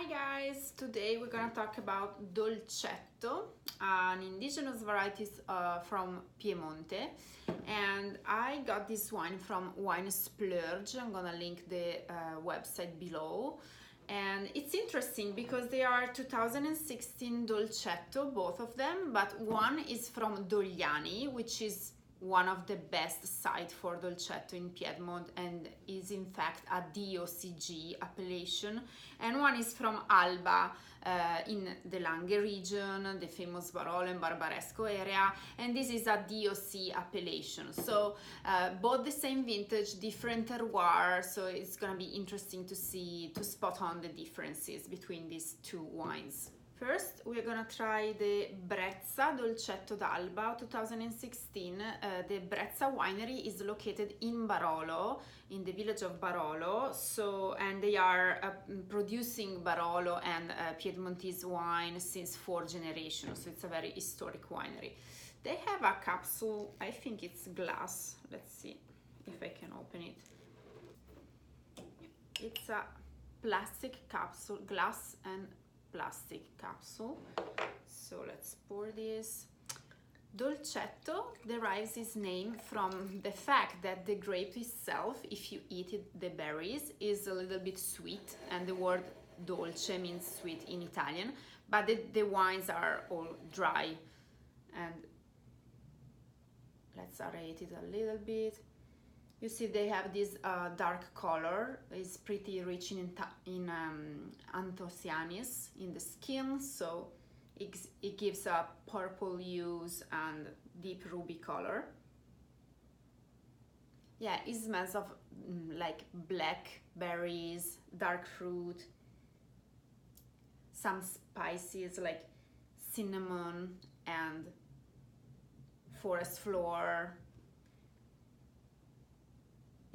Hi guys, today we're gonna talk about Dolcetto, an indigenous variety from Piemonte, and I got this wine from Wine Splurge. I'm gonna link the website below. And it's interesting because they are 2016 Dolcetto, both of them, but one is from Dogliani, which is one of the best sites for Dolcetto in Piedmont and is in fact a DOCG appellation, and one is from Alba in the Langhe region, the famous Barolo and Barbaresco area, and this is a DOC appellation. So both the same vintage, different terroir, so it's gonna be interesting to spot on the differences between these two wines. First, we're gonna try the Brezza Dolcetto d'Alba 2016. The Brezza winery is located in Barolo, in the village of Barolo. And they are producing Barolo and Piedmontese wine since 4 generations. So it's a very historic winery. They have a capsule, I think it's glass. Let's see if I can open it. It's a plastic capsule, glass and plastic capsule. So let's pour this. Dolcetto derives its name from the fact that the grape itself, if you eat it, the berries, is a little bit sweet, and the word dolce means sweet in Italian, but the wines are all dry. And let's aerate it a little bit. You see they have this dark color. It's pretty rich in anthocyanins in the skin, so it gives a purple hues and deep ruby color. Yeah, it smells of like blackberries, dark fruit, some spices like cinnamon and forest flower.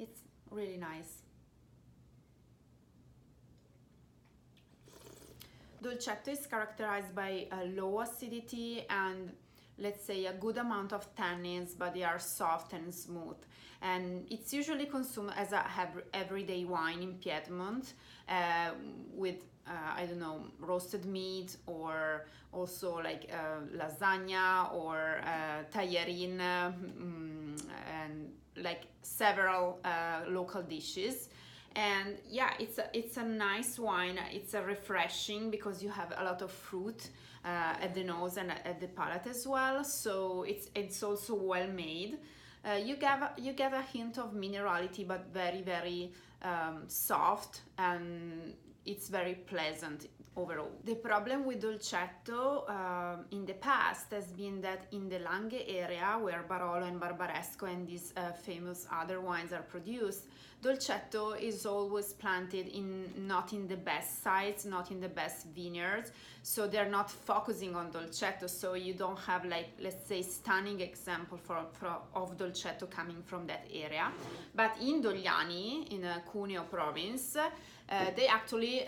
It's really nice. Dolcetto is characterized by a low acidity and, let's say, a good amount of tannins, but they are soft and smooth. And it's usually consumed as a everyday wine in Piedmont with, I don't know, roasted meat, or also like lasagna or tagliarine, and like several local dishes. And yeah, it's a nice wine. It's a refreshing because you have a lot of fruit at the nose and at the palate as well. So it's also well made. You get a hint of minerality, but very soft, and it's very pleasant overall. The problem with Dolcetto in the past has been that in the Langhe area, where Barolo and Barbaresco and these famous other wines are produced, Dolcetto is always planted not in the best sites, not in the best vineyards, so they're not focusing on Dolcetto, so you don't have, like, let's say, stunning example of Dolcetto coming from that area. But in Dogliani, in Cuneo province, they actually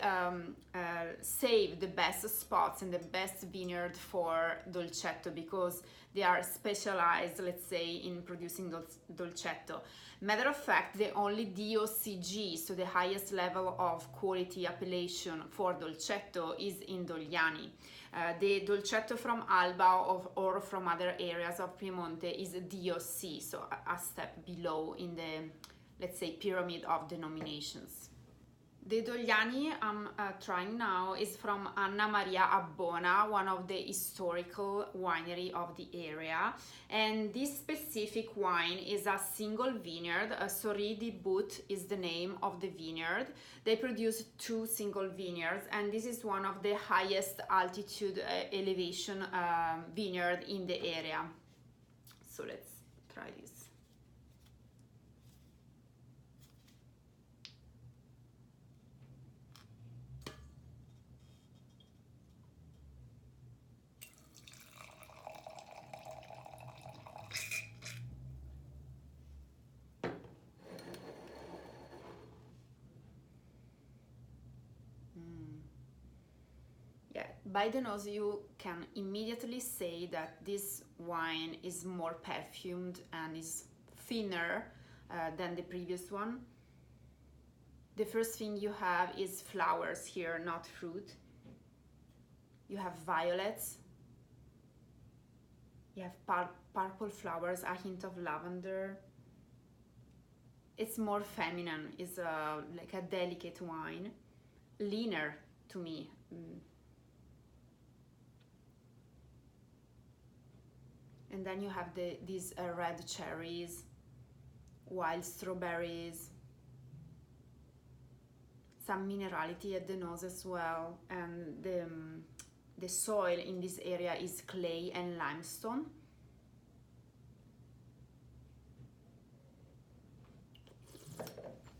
save the best spots and the best vineyard for Dolcetto because they are specialized, let's say, in producing Dolcetto. Matter of fact, the only DOCG, so the highest level of quality appellation for Dolcetto, is in Dogliani. The Dolcetto from Alba or from other areas of Piemonte is a DOC, so a step below in the, let's say, pyramid of denominations. The Dogliani I'm trying now is from Anna Maria Abbona, one of the historical winery of the area. And this specific wine is a single vineyard. Sori di But is the name of the vineyard. They produce 2 single vineyards, and this is one of the highest altitude elevation vineyard in the area. So let's try this. Yeah, by the nose you can immediately say that this wine is more perfumed and is thinner than the previous one. The first thing you have is flowers here, not fruit. You have violets. You have purple flowers, a hint of lavender. It's more feminine. It's like a delicate wine. Leaner to me. And then you have these red cherries, wild strawberries, some minerality at the nose as well, and the soil in this area is clay and limestone.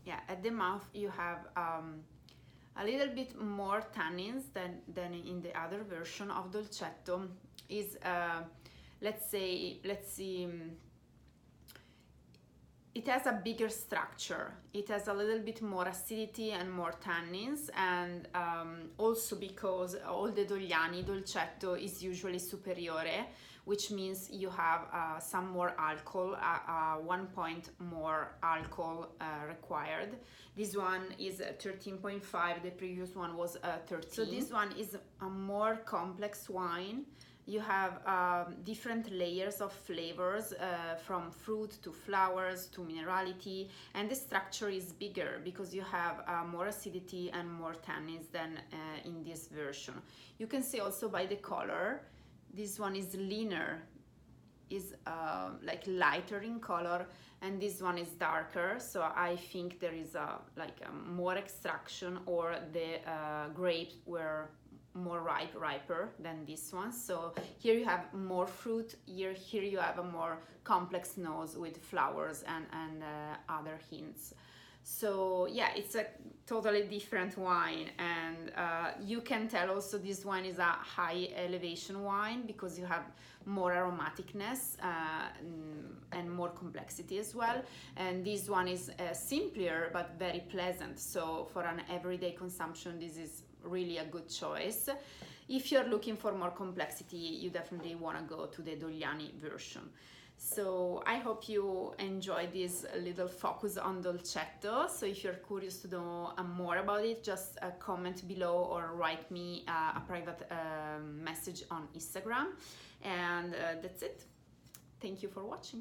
Yeah, at the mouth you have a little bit more tannins than in the other version of Dolcetto. Is let's see, it has a bigger structure. It has a little bit more acidity and more tannins, and also because all the Dogliani Dolcetto is usually superiore, which means you have some more alcohol, 1 point more alcohol required. This one is 13.5, the previous one was 13. So this one is a more complex wine. You have different layers of flavors, from fruit to flowers to minerality, and the structure is bigger because you have more acidity and more tannins than in this version. You can see also by the color, this one is leaner, is like lighter in color, and this one is darker. So I think there is a more extraction, or the grapes were more riper than this one. So here you have more fruit, here you have a more complex nose with flowers and other hints. So yeah, it's a totally different wine, and you can tell also this wine is a high elevation wine because you have more aromaticness and more complexity as well. And this one is simpler but very pleasant, so for an everyday consumption this is really a good choice. If you're looking for more complexity, you definitely want to go to the Dogliani version. So I hope you enjoyed this little focus on Dolcetto. So if you're curious to know more about it, just comment below or write me a private message on Instagram. And that's it. Thank you for watching.